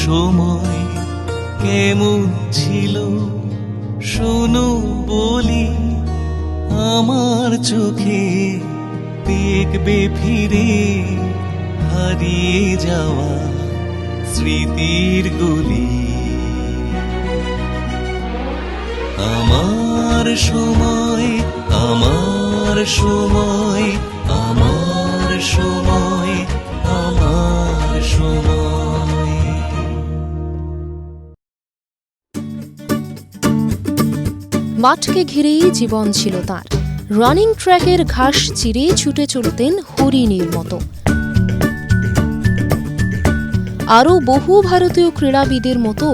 সময় কেমন ছিল শোনো বলি, আমার চোখে দেখবে ফিরে হারিয়ে যাওয়া স্মৃতির গলি। আমার সময়, আমার সময়, আমার সময়, আমার সময়। মাঠকে ঘিরেই জীবন ছিল তার। রানিং ট্র্যাকের ঘাস চিরে ছুটে চলতেন হরিণীর মতো। আরও বহু ভারতীয় ক্রীড়াবিদের মতো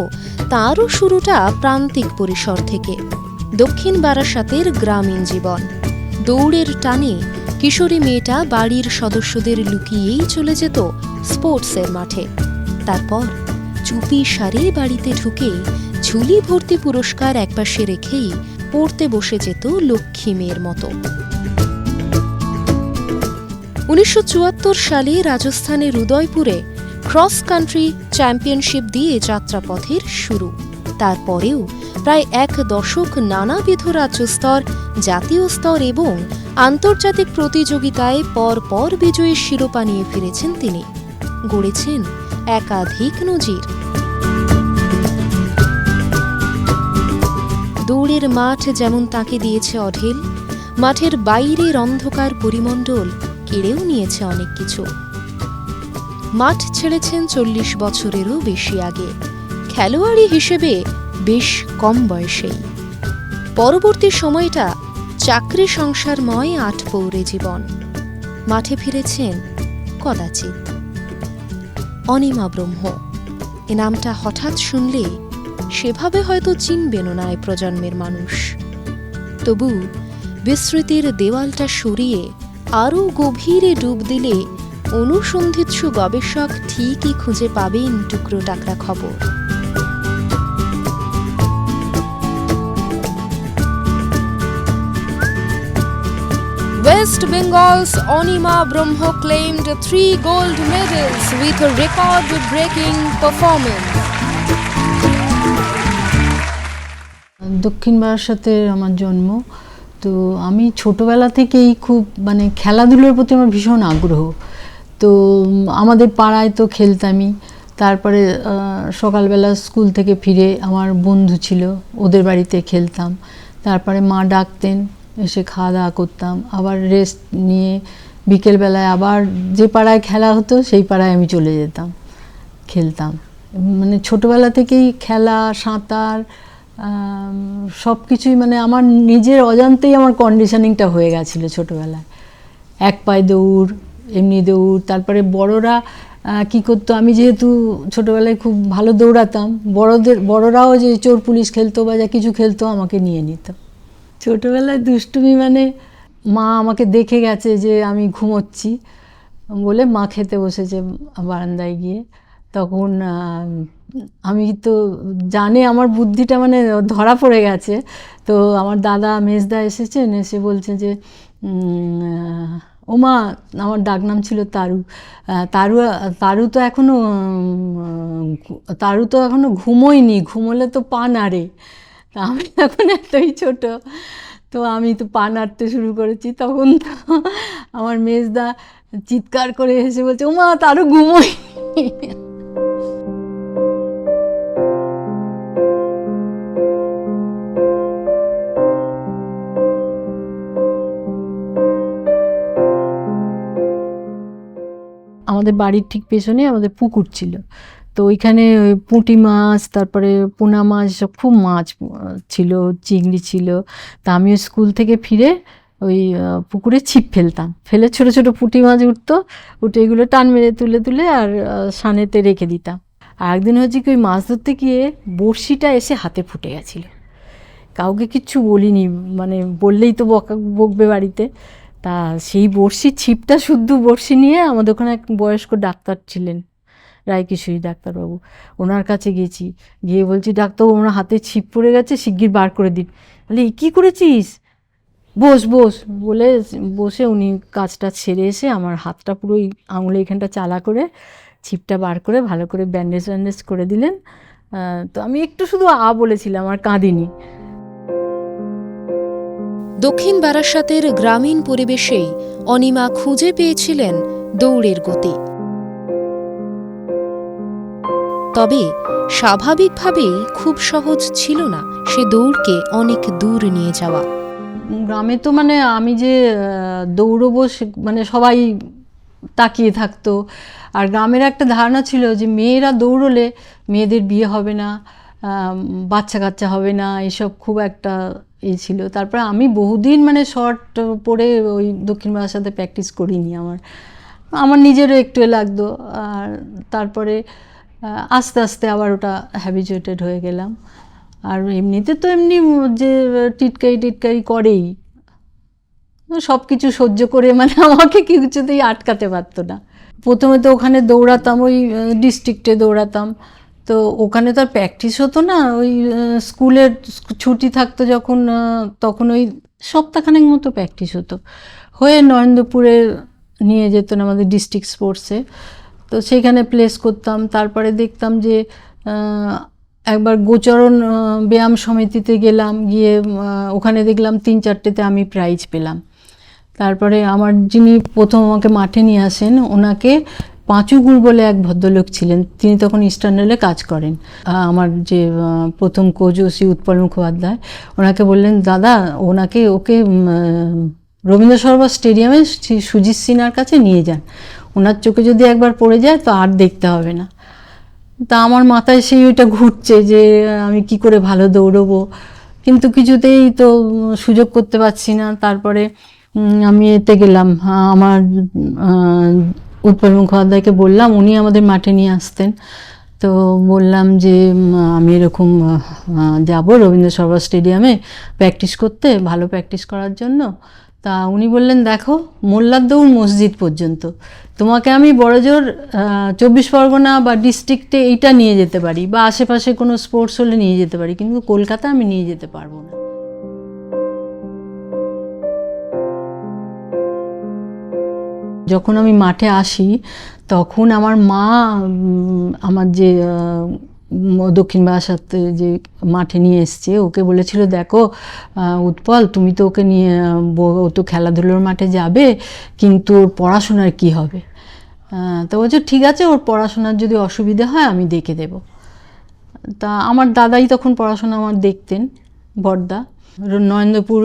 তাঁরও শুরুটা প্রান্তিক পরিসর থেকে। দক্ষিণ বারাসাতের গ্রামীণ জীবন। দৌড়ের টানে কিশোরী মেয়েটা বাড়ির সদস্যদের লুকিয়েই চলে যেত স্পোর্টসের মাঠে। তারপর চুপি সারে বাড়িতে ঢুকে ঝুলি ভর্তি পুরস্কার একপাশে রেখেই পড়তে বসে যেত লক্ষ্মী মেয়ের মতো। 1974 সালে রাজস্থানের উদয়পুরে ক্রস কান্ট্রি চ্যাম্পিয়নশিপ দিয়ে যাত্রাপথের শুরু। তারপরেও প্রায় এক দশক নানাবিধ রাজ্যস্তর, জাতীয় স্তর এবং আন্তর্জাতিক প্রতিযোগিতায় পরপর বিজয়ীর শিরোপা নিয়ে ফিরেছেন তিনি। গড়েছেন একাধিক নজির। দৌড়ের মাঠ যেমন তাকে দিয়েছে অঢেল, মাঠের বাইরের অন্ধকার পরিমণ্ডল কেড়েও নিয়েছে অনেক কিছু। মাঠ ছেড়েছেন 40 বছরেরও বেশি আগে, খেলোয়াড়ি হিসেবে বেশ কম বয়সেই। পরবর্তী সময়টা চাকরি সংসারময় আটপৌরে জীবন। মাঠে ফিরেছেন কদাচিৎ। অনিমা ব্রহ্ম এ নামটা হঠাৎ শুনলে সেভাবে হয়তো চিনবেনও না এ প্রজন্মের মানুষ। তবু বিস্মৃতির দেওয়ালটা সরিয়ে আরও গভীরে ডুব দিলে অনুসন্ধিৎসু গবেষক ঠিকই খুঁজে পাবেন টুকরো টাকরা খবর। West Bengal's Anima Brahmo claimed 3 gold medals with a record-breaking performance. দক্ষিণ বারাসাতের আমার জন্ম। তো আমি ছোটবেলা থেকেই খুব খেলাধুলোর প্রতি আমার ভীষণ আগ্রহ। তো আমাদের পাড়ায় তো খেলতামই। তারপরে সকালবেলা স্কুল থেকে ফিরে আমার বন্ধু ছিল, ওদের বাড়িতে খেলতাম। তারপরে মা ডাকতেন, এসে খাওয়া দাওয়া করতাম, আবার রেস্ট নিয়ে বিকেলবেলায় আবার যে পাড়ায় খেলা হতো সেই পাড়ায় আমি চলে যেতাম, খেলতাম। ছোটোবেলা থেকেই খেলা, সাঁতার, সব কিছুই আমার নিজের অজান্তেই আমার কন্ডিশনিংটা হয়ে গেছিলো ছোটোবেলায়। এক পায়ে দৌড়, এমনি দৌড়। তারপরে বড়রা কি করতো, আমি যেহেতু ছোটোবেলায় খুব ভালো দৌড়াতাম, বড়রাও যে চোর পুলিশ খেলতো বা যা কিছু খেলতো আমাকে নিয়ে নিত। ছোটোবেলায় দুষ্টুমি মা আমাকে দেখে গেছে যে আমি ঘুমোচ্ছি বলে মা খেতে বসেছে বারান্দায় গিয়ে। তখন আমি তো জানে আমার বুদ্ধিটা ধরা পড়ে গেছে। তো আমার দাদা মেজদা এসেছেন, এসে বলছে যে ও মা, আমার ডাকনাম ছিল তারু, তারু তো এখনো ঘুমোয়নি, ঘুমোলে তো পা নাড়ে। তা আমি এখন এতই ছোট, তো আমি তো পা নাড়তে শুরু করেছি। তখন তো আমার মেজদা চিৎকার করে এসে বলছে, ও মা, তারু ঘুমোয়। আমাদের বাড়ির ঠিক পেছনে আমাদের পুকুর ছিল। তো ওইখানে ওই পুঁটি মাছ, তারপরে পোনা মাছ, সব খুব মাছ ছিল, চিংড়ি ছিল। তা আমিও স্কুল থেকে ফিরে ওই পুকুরে ছিপ ফেলতাম, ফেলে ছোট ছোট পুঁটি মাছ উঠতো, উঠে এগুলো টান মেরে তুলে তুলে আর সানেতে রেখে দিতাম। আর একদিন হচ্ছে কি, ওই মাছ ধরতে গিয়ে বড়শিটা এসে হাতে ফুটে গেছিলো। কাউকে কিচ্ছু বলিনি, বললেই তো বকবে বাড়িতে। তা সেই বড়শির ছিপটা, শুদ্ধ বড়শি নিয়ে আমাদের ওখানে এক বয়স্ক ডাক্তার ছিলেন, রায়কিশোরী ডাক্তারবাবু, ওনার কাছে গেছি। গিয়ে বলছি, ডাক্তারবাবু, ওনার হাতে ছিপ পড়ে গেছে, শিগগির বার করে দিন। বলে, কী করেছিস? বস বস বলে বসে উনি কাজটা ছেড়ে এসে আমার হাতটা পুরো আঙুলে এখানটা চালা করে ছিপটা বার করে ভালো করে ব্যান্ডেজ ব্যান্ডেজ করে দিলেন। তো আমি একটু শুধু বলেছিলাম, আর কাঁদিনি। দক্ষিণ বারাসাতের গ্রামীণ পরিবেশেই অনিমা খুঁজে পেয়েছিলেন দৌড়ের গতি। তবে স্বাভাবিকভাবেই খুব সহজ ছিল না সে দৌড়কে অনেক দূর নিয়ে যাওয়া। গ্রামে তো মানে আমি যে দৌড়বো মানে সবাই তাকিয়ে থাকতো, আর গ্রামের একটা ধারণা ছিল যে মেয়েরা দৌড়লে মেয়েদের বিয়ে হবে না, বাচ্চা কাচ্চা হবে না, এসব খুব একটা ছিল। তারপরে আমি বহুদিন মানে শর্ট পরে ওই দক্ষিণ বারাসাতে প্র্যাকটিস করিনি, আমার নিজেরও একটু লাগতো। আর তারপরে আস্তে আস্তে আবার ওটা হ্যাবিচুয়েটেড হয়ে গেলাম। আর এমনিতে তো এমনি যে টিটকারি করেই, সব কিছু সহ্য করে মানে আমাকে কিছুতেই আটকাতে পারতো না। প্রথমে তো ওখানে দৌড়াতাম, ওই ডিস্ট্রিক্টে দৌড়াতাম, তো ওখানে তো আর প্র্যাকটিস হতো না। ওই স্কুলের ছুটি থাকতো যখন, তখন ওই সপ্তাহখানেক মতো প্র্যাকটিস হতো, হয়ে নরেন্দ্রপুরে নিয়ে যেত না আমাদের ডিস্ট্রিক্ট স্পোর্টসে, তো সেখানে প্লেস করতাম। তারপরে দেখতাম যে একবার গোচরণ ব্যায়াম সমিতিতে গেলাম, গিয়ে ওখানে দেখলাম 3-4টেতে আমি প্রাইজ পেলাম। তারপরে আমার যিনি প্রথম আমাকে মাঠে নিয়ে আসেন, ওনাকে পাঁচুগুর বলে এক ভদ্রলোক ছিলেন, তিনি তখন ইস্টার্ন রেলে কাজ করেন। আমার যে প্রথম কোচ শ্রী উৎপল মুখোপাধ্যায়, ওনাকে বললেন দাদা ওকে রবীন্দ্র সরোবর স্টেডিয়ামে সুজিত সিনহার কাছে নিয়ে যান, ওনার চোখে যদি একবার পড়ে যায় তো আর দেখতে হবে না। তা আমার মাথায় সেই ওইটা ঘুরছে যে আমি কি করে ভালো দৌড়বো, কিন্তু কিছুতেই তো সুযোগ করতে পারছি না। তারপরে আমি এতে গেলাম, আমার উৎপল মুখোপাধ্যায়কে বললাম, উনি আমাদের মাঠে নিয়ে আসতেন, তো বললাম যে আমি এরকম যাব রবীন্দ্র সরোবর স্টেডিয়ামে প্র্যাকটিস করতে, ভালো প্র্যাকটিস করার জন্য। তা উনি বললেন দেখো মোল্লার দৌড় মসজিদ পর্যন্ত, তোমাকে আমি বড়জোর 24 পরগনা বা ডিস্ট্রিক্টে এইটা নিয়ে যেতে পারি, বা আশেপাশে কোনো স্পোর্টস হলে নিয়ে যেতে পারি, কিন্তু কলকাতা আমি নিয়ে যেতে পারবো না। যখন আমি মাঠে আসি তখন আমার মা আমার যে দক্ষিণ বারাসাতে যে মাঠে নিয়ে এসছে, ওকে বলেছিল দেখো উৎপল তুমি তো ওকে নিয়ে, ও তো খেলাধুলোর মাঠে যাবে, কিন্তু ওর পড়াশোনার কি হবে? তো বলছে ঠিক আছে, ওর পড়াশোনার যদি অসুবিধা হয় আমি দেখে দেব। তা আমার দাদাই তখন পড়াশোনা আমার দেখতেন, বড়দা। নরেন্দ্রপুর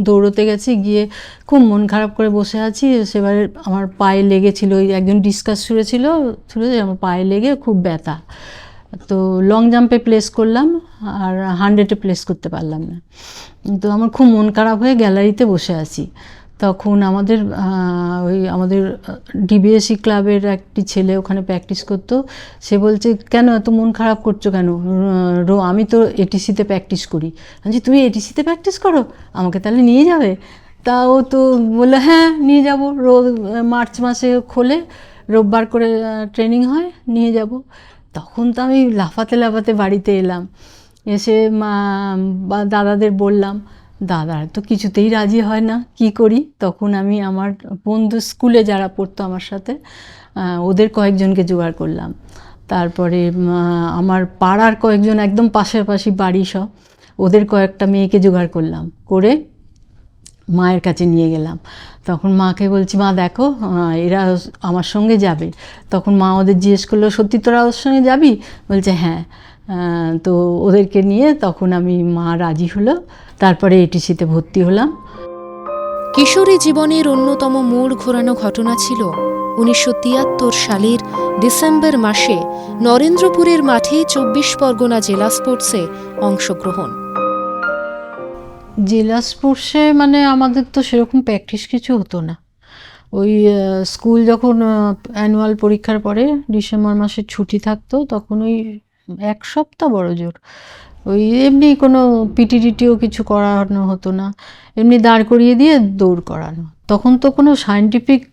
দৌড়তে গেছি, গিয়ে খুব মন খারাপ করে বসে আছি, সেবারে আমার পায়ে লেগেছিল, ওই একজন ডিসকাস ছুঁড়েছিল, আমার পায়ে লেগে খুব ব্যথা। তো লং জাম্পে প্লেস করলাম, আর 100-এ প্লেস করতে পারলাম না। তো আমার খুব মন খারাপ হয়ে গ্যালারিতে বসে আছি। তখন আমাদের ডিবিএসসি ক্লাবের একটি ছেলে ওখানে প্র্যাকটিস করতো, সে বলছে কেন এত মন খারাপ করছো কেন, আমি তো এটিসিতে প্র্যাকটিস করি। বলছি তুমি এটিসিতে প্র্যাকটিস করো, আমাকে তাহলে নিয়ে যাবে? তা ও তো বললো হ্যাঁ নিয়ে যাবো, মার্চ মাসে খোলে, রোববার করে ট্রেনিং হয়, নিয়ে যাব। তখন তো আমি লাফাতে লাফাতে বাড়িতে এলাম, এসে দাদাদের বললাম, দাদারা তো কিছুতেই রাজি হয় না, কি করি? তখন আমি আমার বন্ধু স্কুলে যারা পড়তো আমার সাথে, ওদের কয়েকজনকে জোগাড় করলাম। তারপরে আমার পাড়ার কয়েকজন একদম পাশাপাশি বাড়ি সব, ওদের কয়েকটা মেয়েকে জোগাড় করলাম, করে মায়ের কাছে নিয়ে গেলাম। তখন মাকে বলছি মা দেখো এরা আমার সঙ্গে যাবে। তখন মা ওদের জিজ্ঞেস করলো সত্যি তোরা ওর সঙ্গে যাবি? বলছে হ্যাঁ। তো ওদেরকে নিয়ে তখন মা রাজি হলো, তারপরে এটিসিতে ভর্তি হলাম। কিশোরী জীবনের অন্যতম মোড় ঘোরানো ঘটনা ছিল 1973 সালের ডিসেম্বর মাসে নরেন্দ্রপুরের মাঠে 24 পরগনা জেলা স্পোর্টসে অংশগ্রহণ। জেলা স্পোর্টসে মানে আমাদের তো সেরকম প্র্যাকটিস কিছু হতো না। ওই স্কুল যখন অ্যানুয়াল পরীক্ষার পরে ডিসেম্বর মাসে ছুটি থাকতো, তখন ওই 1 সপ্তাহ বড় জোর ওই এমনি কোনো পিটিটিও কিছু করানো হতো না, এমনি দাঁড় করিয়ে দিয়ে দৌড় করানো। তখন তো কোনো সায়েন্টিফিক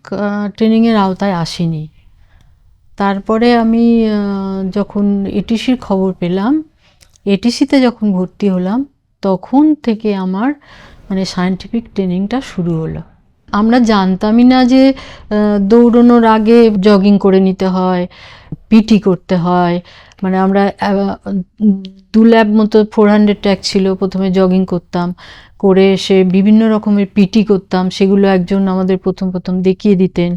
ট্রেনিংয়ের আওতায় আসেনি। তারপরে আমি যখন এটিসির খবর পেলাম, এটিসিতে যখন ভর্তি হলাম, তখন থেকে আমার মানে সায়েন্টিফিক ট্রেনিংটা শুরু হলো। আমরা জানতামই না যে দৌড়ানোর আগে জগিং করে নিতে হয়, পিটি করতে হয়। মানে আমরা 2 ল্যাব মতো 400 ট্র্যাক ছিল, প্রথমে জগিং করতাম, করে এসে বিভিন্ন রকমের পিটি করতাম। সেগুলো একজন আমাদের প্রথম প্রথম দেখিয়ে দিতেন,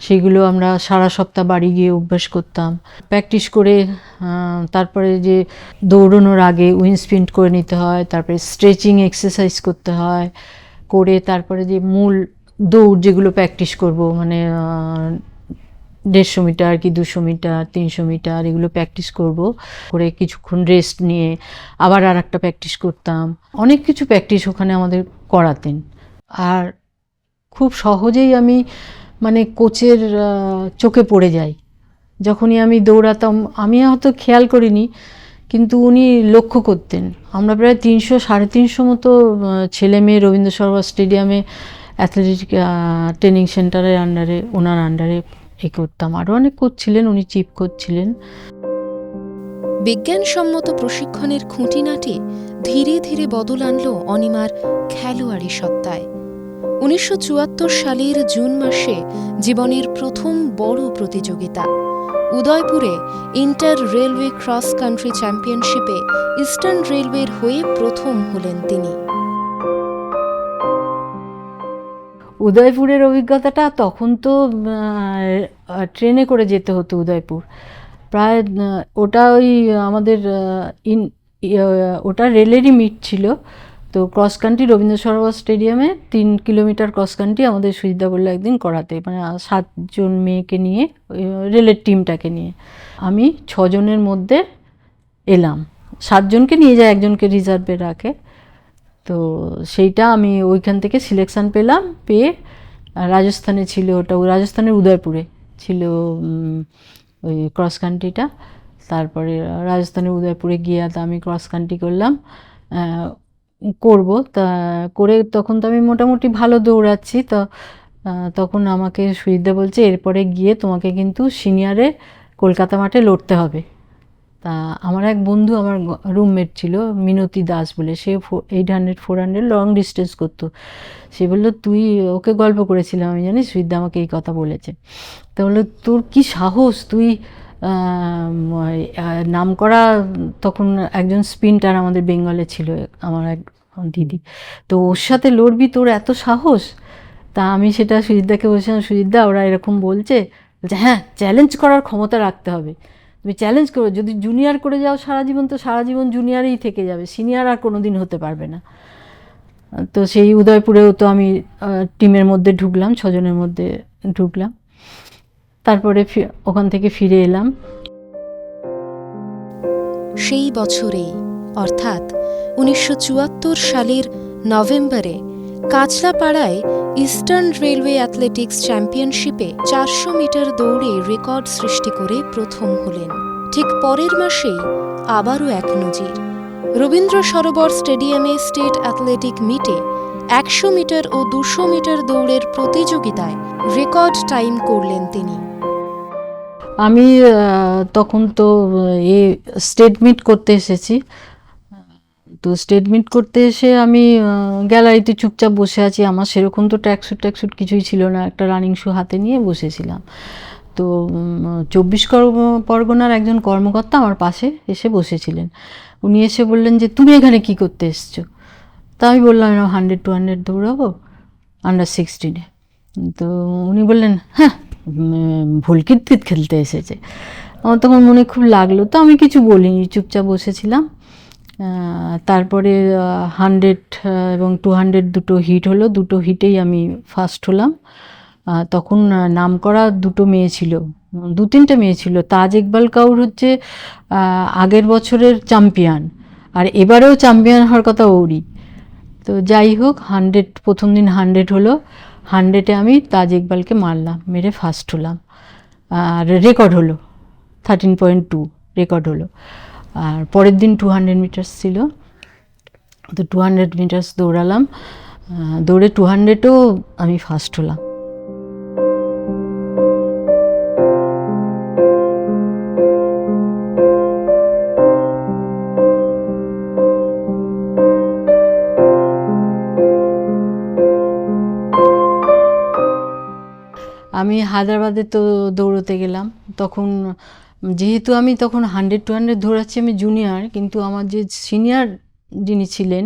সেগুলো আমরা সারা সপ্তাহ বাড়ি গিয়ে অভ্যাস করতাম, প্র্যাকটিস করে। তারপরে যে দৌড়ানোর আগে উইন্ড স্প্রিন্ট করে নিতে হয়, তারপরে স্ট্রেচিং এক্সারসাইজ করতে হয়, করে তারপরে যে মূল দৌড় যেগুলো প্র্যাকটিস করব, মানে 150 মিটার কি 200 মিটার 300 মিটার এগুলো প্র্যাকটিস করব, করে কিছুক্ষণ রেস্ট নিয়ে আবার আর একটা প্র্যাকটিস করতাম। অনেক কিছু প্র্যাকটিস ওখানে আমাদের করাতেন। আর খুব সহজেই আমি মানে কোচের চোখে পড়ে যাই। যখনই আমি দৌড়াতাম, আমি হয়তো খেয়াল করিনি, কিন্তু উনি লক্ষ্য করতেন। আমরা প্রায় 300-350 মতো ছেলে মেয়ে রবীন্দ্র সরোবর স্টেডিয়ামে অ্যাথলেটিক ট্রেনিং সেন্টারের আন্ডারে, ওনার আন্ডারে করতাম। আরও অনেক কোচ ছিলেন, উনি চিফ কোচ ছিলেন। বিজ্ঞানসম্মত প্রশিক্ষণের খুঁটিনাটি ধীরে ধীরে বদল আনল অনিমার খেলোয়াড়ি সত্তায়। 1974 সালের জুন মাসে জীবনের প্রথম বড় প্রতিযোগিতা উদয়পুরে ইন্টার রেলওয়ে ক্রস কান্ট্রি চ্যাম্পিয়নশিপে ইস্টার্ন রেলওয়ের হয়ে প্রথম হলেন তিনি। উদয়পুরের অভিজ্ঞতাটা, তখন তো ট্রেনে করে যেতে হতো উদয়পুর। প্রায় ওটা ওই আমাদের ওটা রেলেরই মিট ছিল। তো ক্রস কান্ট্রি রবীন্দ্র সরোবর স্টেডিয়ামে 3 কিলোমিটার ক্রস কান্ট্রি আমাদের সুজিতা বললো একদিন করাতে, মানে 7 জন মেয়েকে নিয়ে, রেলের টিমটাকে নিয়ে। আমি 6 জনের মধ্যে এলাম। 7 জনকে নিয়ে যায়, একজনকে রিজার্ভে রাখে। তো সেইটা আমি ওইখান থেকে সিলেকশান পেলাম, পেয়ে রাজস্থানে ছিল ওটা, রাজস্থানের উদয়পুরে ছিল ওই ক্রস কান্ট্রিটা। তারপরে রাজস্থানের উদয়পুরে গিয়ে তো আমি ক্রস কান্ট্রি করলাম, করব তা করে। তখন তো আমি মোটামুটি ভালো দৌড়াচ্ছি। তো তখন আমাকে সুজিতদা বলছে, এরপরে গিয়ে তোমাকে কিন্তু সিনিয়রে কলকাতা মাঠে লড়তে হবে। তা আমার এক বন্ধু, আমার রুমমেট ছিল মিনতি দাস বলে, সে 800-400 লং ডিস্টেন্স করতো। সে বললো, তুই, ওকে গল্প করেছিলাম আমি, জানিস সুজিতদা আমাকে এই কথা বলেছে। তা বললো, তোর কি সাহস, তুই নাম করা তখন একজন স্প্রিন্টার আমাদের বেঙ্গলে ছিল, আমার এক দিদি, তো ওর সাথে লড়বি, তোর এত সাহস? তা আমি সেটা সুজিতদাকে বলছিলাম, সুজিতদা ওরা এরকম বলছে, হ্যাঁ চ্যালেঞ্জ করার ক্ষমতা রাখতে হবে, তুমি চ্যালেঞ্জ করো, যদি জুনিয়র করে যাও সারা জীবন, তো সারা জীবন জুনিয়রেই থেকে যাবে, সিনিয়র আর কোনো দিন হতে পারবে না। তো সেই উদয়পুরেও তো আমি টিমের মধ্যে ঢুকলাম, 6 জনের মধ্যে ঢুকলাম। তারপরে ওখান থেকে ফিরে এলাম। সেই বছরেই, অর্থাৎ 1974 সালের নভেম্বরে কাঁচলাপাড়ায় ইস্টার্ন রেলওয়ে অ্যাথলেটিক্স চ্যাম্পিয়নশিপে 400 মিটার দৌড়ে রেকর্ড সৃষ্টি করে প্রথম হলেন। ঠিক পরের মাসেই আবারও এক নজির, রবীন্দ্র সরোবর স্টেডিয়ামে স্টেট অ্যাথলেটিক মিটে 100 মিটার ও 200 মিটার দৌড়ের প্রতিযোগিতায় রেকর্ড টাইম করলেন তিনি। আমি তখন তো স্টেট মিট করতে এসেছি। তো স্টেট মিট করতে এসে আমি গ্যালারিতে চুপচাপ বসে আছি। আমার সেরকম তো ট্র্যাকস্যুট কিছুই ছিল না, একটা রানিং শু হাতে নিয়ে বসেছিলাম। তো 24 পরগনার একজন কর্মকর্তা আমার পাশে এসে বসেছিলেন। উনি এসে বললেন যে, তুমি এখানে কি করতে এসছো? তা আমি বললাম, 100-200 দৌড়াবো আন্ডার 16-এ। তো উনি বললেন, হ্যাঁ ভুল কিরকিট খেলতে এসেছে। আমার তখন মনে খুব লাগলো, তো আমি কিছু বলিনি, চুপচাপ বসেছিলাম। তারপরে 100 এবং 200 দুটো হিট হলো, দুটো হিটেই আমি ফার্স্ট হলাম। তখন নাম করা দুটো মেয়ে ছিল, 2-3টে মেয়ে ছিল। তাজ ইকবাল কাউর হচ্ছে আগের বছরের চ্যাম্পিয়ন, আর এবারেও চ্যাম্পিয়ন হওয়ার কথা ওরই। তো যাই হোক, 100 প্রথম দিন 100 হলো, 100-এ আমি তাজ ইকবালকে মারলাম, মেরে ফার্স্ট হলাম। আর রেকর্ড হলো 13.2 রেকর্ড হলো। আর পরের দিন 200 মিটার্স ছিল, তো 200 মিটার্স দৌড়ালাম, দৌড়ে 200-এও আমি ফার্স্ট হলাম। আমি হায়দ্রাবাদে তো দৌড়তে গেলাম। তখন যেহেতু আমি তখন 100-200 দৌড়াচ্ছি, আমি জুনিয়র, কিন্তু আমার যে সিনিয়র যিনি ছিলেন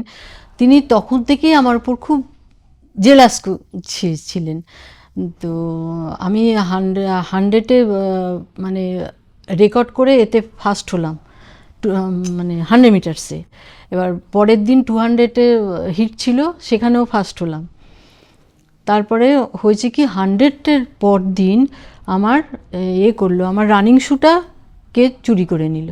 তিনি তখন থেকেই আমার উপর খুব জেলাস ছিলেন। তো আমি 100-এ মানে রেকর্ড করে এতে ফার্স্ট হলাম, মানে 100 মিটার্সে। এবার পরের দিন 200-এ হিট ছিল, সেখানেও ফার্স্ট হলাম। তারপরে হয়েছে কি, 100-এর পর দিন আমার করলো, আমার রানিং শ্যুটাকে চুরি করে নিল।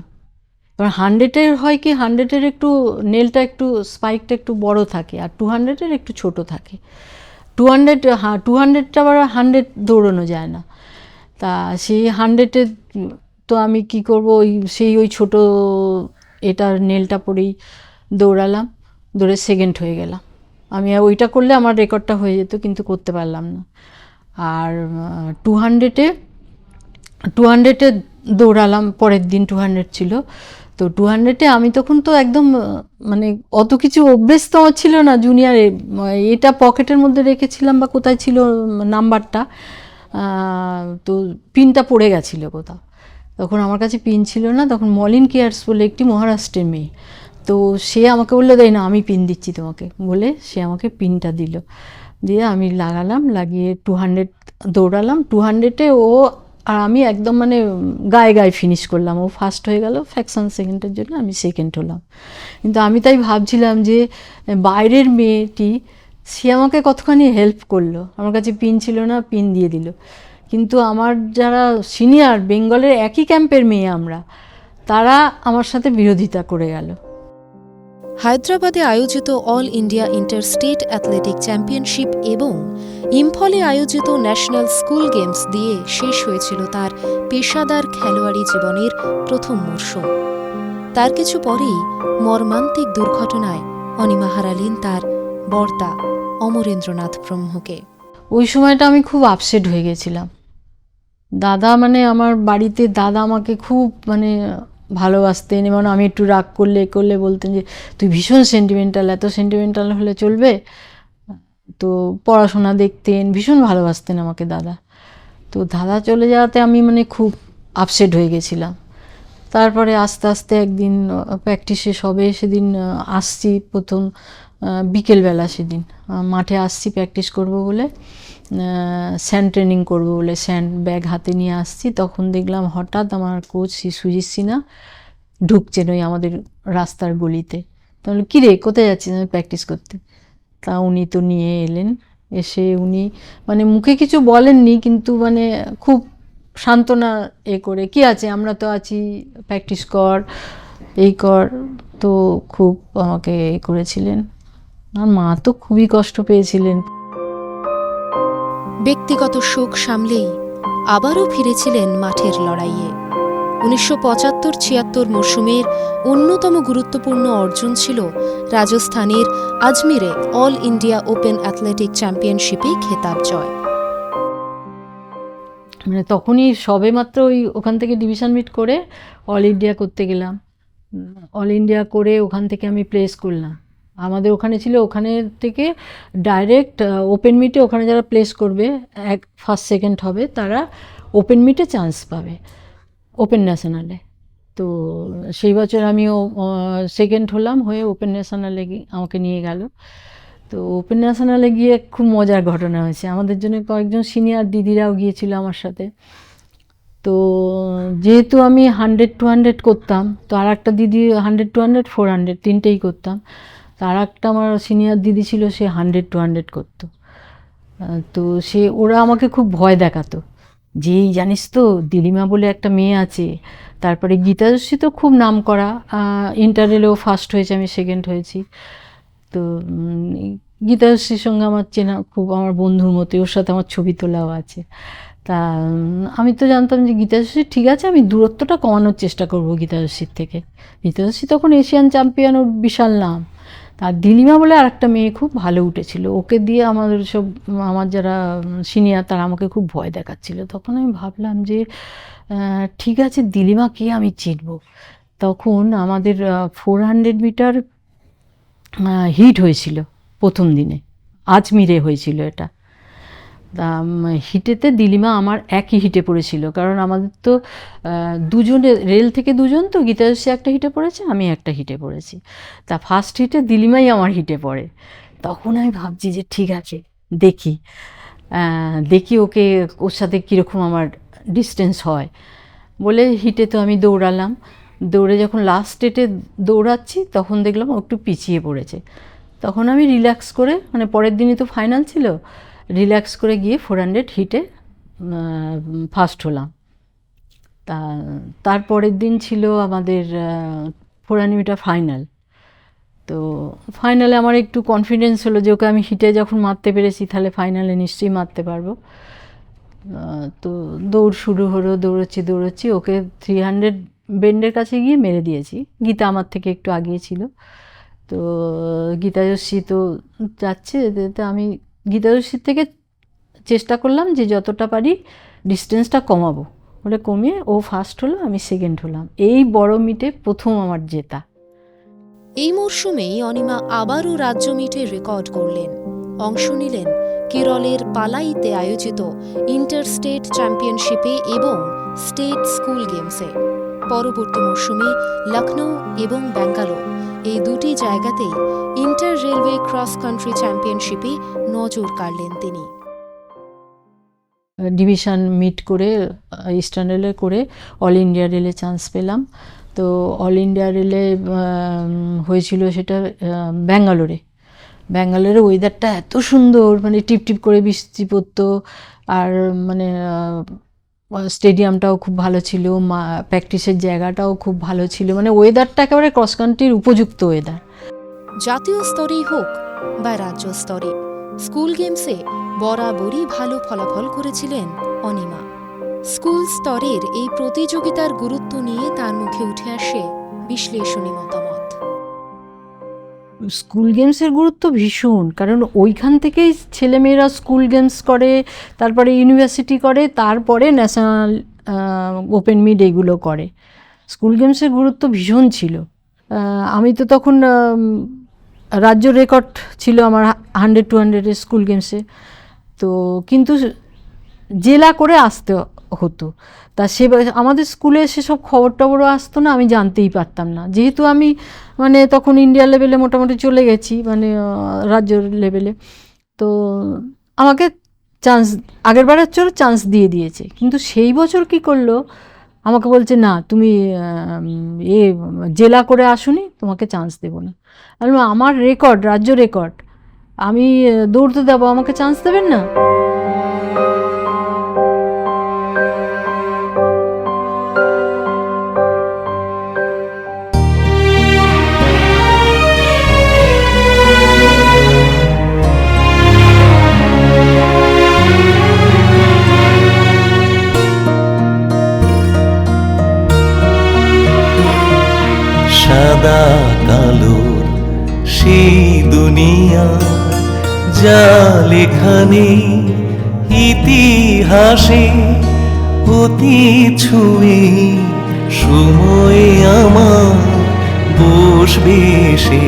এবার 100-এর হয় কি, 100-এর একটু নেলটা একটু স্পাইকটা একটু বড় থাকে, আর 200-এর একটু ছোট থাকে। 200টা আবার 100 দৌড়ানো যায় না। তা সেই 100-এ তো আমি কি করব, ওই ছোট এটার নেলটা পরেই দৌড়ালাম, দৌড়ে সেকেন্ড হয়ে গেলাম। আমি ওইটা করলে আমার রেকর্ডটা হয়ে যেত, কিন্তু করতে পারলাম না। আর 200-এ দৌড়ালাম, পরের দিন 200 ছিল। তো 200-এ আমি তখন তো একদম মানে অত কিছু অভ্যেস তো আমার ছিল না জুনিয়রে। এটা পকেটের মধ্যে রেখেছিলাম বা কোথায় ছিল নাম্বারটা, তো পিনটা পড়ে গেছিলো কোথাও। তখন আমার কাছে পিন ছিল না। তখন মলিন কেয়ার্স বলে একটি মহারাষ্ট্রের মেয়ে, তো সে আমাকে বললো, দেয় না আমি পিন দিচ্ছি তোমাকে, বলে সে আমাকে পিনটা দিল। দিয়ে আমি লাগালাম, লাগিয়ে 200 দৌড়ালাম। 200-এ ও আর আমি একদম মানে গায়ে গায়ে ফিনিশ করলাম। ও ফার্স্ট হয়ে গেল, ফ্র্যাকশন সেকেন্ডের জন্য আমি সেকেন্ড হলাম। কিন্তু আমি তাই ভাবছিলাম যে বাইরের মেয়েটি, সে আমাকে কতখানি হেল্প করলো। আমার কাছে পিন ছিল না, পিন দিয়ে দিল। কিন্তু আমার যারা সিনিয়র, বেঙ্গলের একই ক্যাম্পের মেয়ে আমরা, তারা আমার সাথে বিরোধিতা করে গেল। হায়দ্রাবাদে আয়োজিত all India inter state athletic championship এবং ইম্ফলে আয়োজিত ন্যাশনাল স্কুল গেমস দিয়ে শেষ হয়েছিল তার পেশাদার খেলোয়াড়ি জীবনের প্রথম মরশুম। তার কিছু পরেই মর্মান্তিক দুর্ঘটনায় অনিমা হারালেন তার বর্তা অমরেন্দ্রনাথ ব্রহ্মকে। ওই সময়টা আমি খুব আপসেট হয়ে গেছিলাম। দাদা, মানে আমার বাড়িতে দাদা আমাকে খুব মানে ভালোবাসতেন, এবং আমি একটু রাগ করলে বলতেন যে তুই ভীষণ সেন্টিমেন্টাল, এত সেন্টিমেন্টাল হলে চলবে। তো পড়াশোনা দেখতেন, ভীষণ ভালোবাসতেন আমাকে দাদা। তো দাদা চলে যাওয়াতে আমি মানে খুব আপসেট হয়ে গেছিলাম। তারপরে আস্তে আস্তে একদিন প্র্যাকটিসে সবে, সেদিন আসছি প্রথম বিকেলবেলা, সেদিন মাঠে আসছি প্র্যাকটিস করব বলে, স্যান্ড ট্রেনিং করব বলে স্যান্ড ব্যাগ হাতে নিয়ে আসছি। তখন দেখলাম হঠাৎ আমার কোচ সুজিত সিনহা ঢুকছেন ওই আমাদের রাস্তার গলিতে। তাহলে কী রে, কোথায় যাচ্ছিস? আমি প্র্যাকটিস করতে। তা উনি তো নিয়ে এলেন। এসে উনি মানে মুখে কিছু বলেননি, কিন্তু মানে খুব সান্ত্বনা করে, কি আছে, আমরা তো আছি, প্র্যাকটিস কর, এই কর। তো খুব আমাকে করেছিলেন। আর মা তো খুবই কষ্ট পেয়েছিলেন। ব্যক্তিগত শোক সামলেই আবারও ফিরেছিলেন মাঠের লড়াইয়ে। 1975-76 মরশুমের অন্যতম গুরুত্বপূর্ণ অর্জন ছিল রাজস্থানের আজমিরে অল ইন্ডিয়া ওপেন অ্যাথলেটিক চ্যাম্পিয়নশিপে খেতাব জয়। মানে তখনই সবে মাত্র ওখান থেকে ডিভিশন মিট করে অল ইন্ডিয়া করতে গেলাম। অল ইন্ডিয়া করে ওখান থেকে আমি প্লেস করলাম। আমাদের ওখানে ছিল, ওখানে থেকে ডাইরেক্ট ওপেন মিটে, ওখানে যারা প্লেস করবে, ফার্স্ট সেকেন্ড হবে, তারা ওপেন মিটে চান্স পাবে ওপেন ন্যাশনালে। তো সেই বছর আমিও সেকেন্ড হলাম, হয়ে ওপেন ন্যাশনালে আমাকে নিয়ে গেল। তো ওপেন ন্যাশনালে গিয়ে খুব মজার ঘটনা হয়েছে। আমাদের জন্য কয়েকজন সিনিয়র দিদিরাও গিয়েছিল আমার সাথে। তো যেহেতু আমি 100-200 করতাম, তো আর একটা দিদি 100-200 400 তিনটেই করতাম। তো আর একটা আমার সিনিয়র দিদি ছিল, সে 100-200 করতো। তো ওরা আমাকে খুব ভয় দেখাতো, যে জানিস তো দিলিমা বলে একটা মেয়ে আছে। তারপরে গীতাশ্রী তো খুব নাম করা, ইন্টারেলেও ফার্স্ট হয়েছে, আমি সেকেন্ড হয়েছি। তো গীতাশ্রীর সঙ্গে আমার চেনা, খুব আমার বন্ধুর মতো, ওর সাথে আমার ছবি তোলাও আছে। তা আমি তো জানতাম যে গীতাশ্রী ঠিক আছে, আমি দূরত্বটা কমানোর চেষ্টা করবো গীতাশ্রীর থেকে। গীতাশ্রী তখন এশিয়ান চ্যাম্পিয়ন, ওর বিশাল নাম। আর দিলিমা বলে আর একটা মেয়ে খুব ভালো উঠেছিল, ওকে দিয়ে আমাদের সব, আমার যারা সিনিয়র, তারা আমাকে খুব ভয় দেখাচ্ছিল। তখন আমি ভাবলাম যে ঠিক আছে, দিলিমাকে আমি চিনব। তখন আমাদের 400 মিটার হিট হয়েছিল প্রথম দিনে, আজমিরে হয়েছিল এটা। হিটেতে দিলিমা আমার একই হিটে পড়েছিল, কারণ আমাদের তো দুজনে রেল থেকে দুজন, তো গীতাশ্রী একটা হিটে পড়েছে, আমি একটা হিটে পড়েছি। তা ফার্স্ট হিটে দিলিমাই আমার হিটে পড়ে। তখন আমি ভাবছি যে ঠিক আছে, দেখি দেখি ওর সাথে কীরকম আমার ডিস্টেন্স হয় বলে হিটে তো আমি দৌড়ালাম। দৌড়ে যখন লাস্ট স্টেটে দৌড়াচ্ছি তখন দেখলাম ও একটু পিছিয়ে পড়েছে। তখন আমি রিল্যাক্স করে, মানে পরের দিনই তো ফাইনাল ছিল, রিল্যাক্স করে গিয়ে 400 হিটে ফার্স্ট হলাম। তারপরের দিন ছিল আমাদের 400 মিটার ফাইনাল। তো ফাইনালে আমার একটু কনফিডেন্স হলো যে ওকে আমি হিটে যখন মারতে পেরেছি তাহলে ফাইনালে নিশ্চয়ই মারতে পারবো। তো দৌড় শুরু হলো, দৌড়চ্ছি, ওকে 300 বেন্ডের কাছে গিয়ে মেরে দিয়েছি। গীতা আমার থেকে একটু আগিয়ে ছিল। তো গীতাযশী তো যাচ্ছে, তো আমি গীতাযশীর থেকে চেষ্টা করলাম যে যতটা পারি ডিস্টেন্সটা কমাবো, বলে কমিয়ে ও ফার্স্ট হলো, আমি সেকেন্ড হলাম। এই বড় মিটে প্রথম আমার জেতা। এই মরশুমেই অনিমা আবারও রাজ্য মিটে রেকর্ড করলেন। অংশ নিলেন কেরলের পালাইতে আয়োজিত ইন্টার স্টেট চ্যাম্পিয়নশিপে এবং স্টেট স্কুল গেমসে। পরবর্তী মরশুমে লখনৌ এবং ব্যাঙ্গালোর এই দুটি জায়গাতেই ইন্টার রেলওয়ে ক্রস কান্ট্রি চ্যাম্পিয়নশিপে নজর কাড়লেন তিনি। ডিভিশন মিট করে ইস্টার্ন রেলে করে অল ইন্ডিয়া রেলে চান্স পেলাম। তো অল ইন্ডিয়া রেলে হয়েছিল সেটা ব্যাঙ্গালোরে ওয়েদারটা এত সুন্দর, মানে টিপটিপ করে বৃষ্টি পড়তো, আর মানে স্টেডিয়ামটাও খুব ভালো ছিল, প্র্যাকটিসের জায়গাটাও খুব ভালো ছিল, মানে ওয়েদারটা একেবারে ক্রস কান্ট্রির উপযুক্ত ওয়েদার। জাতীয় স্তরেই হোক বা রাজ্য স্তরে, স্কুল গেমসে বরাবরই ভালো ফলাফল করেছিলেন অনিমা। স্কুল স্তরের এই প্রতিযোগিতার গুরুত্ব নিয়ে তার মুখে উঠে আসে বিশ্লেষণী মতামত। স্কুল গেমসের গুরুত্ব ভীষণ, কারণ ওইখান থেকেই ছেলেমেয়েরা স্কুল গেমস করে, তারপরে ইউনিভার্সিটি করে, তারপরে ন্যাশনাল ওপেন মিড এগুলো করে। স্কুল গেমসের গুরুত্ব ভীষণ ছিল। আমি তো তখন রাজ্য রেকর্ড ছিল আমার 100-200 স্কুল গেমসে, তো কিন্তু জেলা করে আসতে হতো। তা আমাদের স্কুলে সেসব খবর টবরও আসতো না, আমি জানতেই পারতাম না, যেহেতু আমি মানে তখন ইন্ডিয়া লেভেলে মোটামুটি চলে গেছি, মানে রাজ্য লেভেলে। তো আমাকে আগের বারের চান্স দিয়েছে, কিন্তু সেই বছর কি করলো, আমাকে বলছে না তুমি জেলা করে আসুনি, তোমাকে চান্স দেবো না। আমার রেকর্ড, রাজ্য রেকর্ড, আমি দৌড়তে দেবো, আমাকে চান্স দেবেন না? সাদা কালোর সেই দুনিয়া, যা লেখানে ইতিহাসে অতীত ছুঁয়ে সময় আমার বসবে সে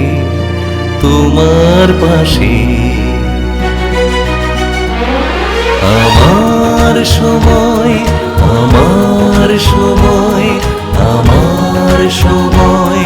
তোমার পাশে। আমার সময়, আমার সময়, আমার সময়,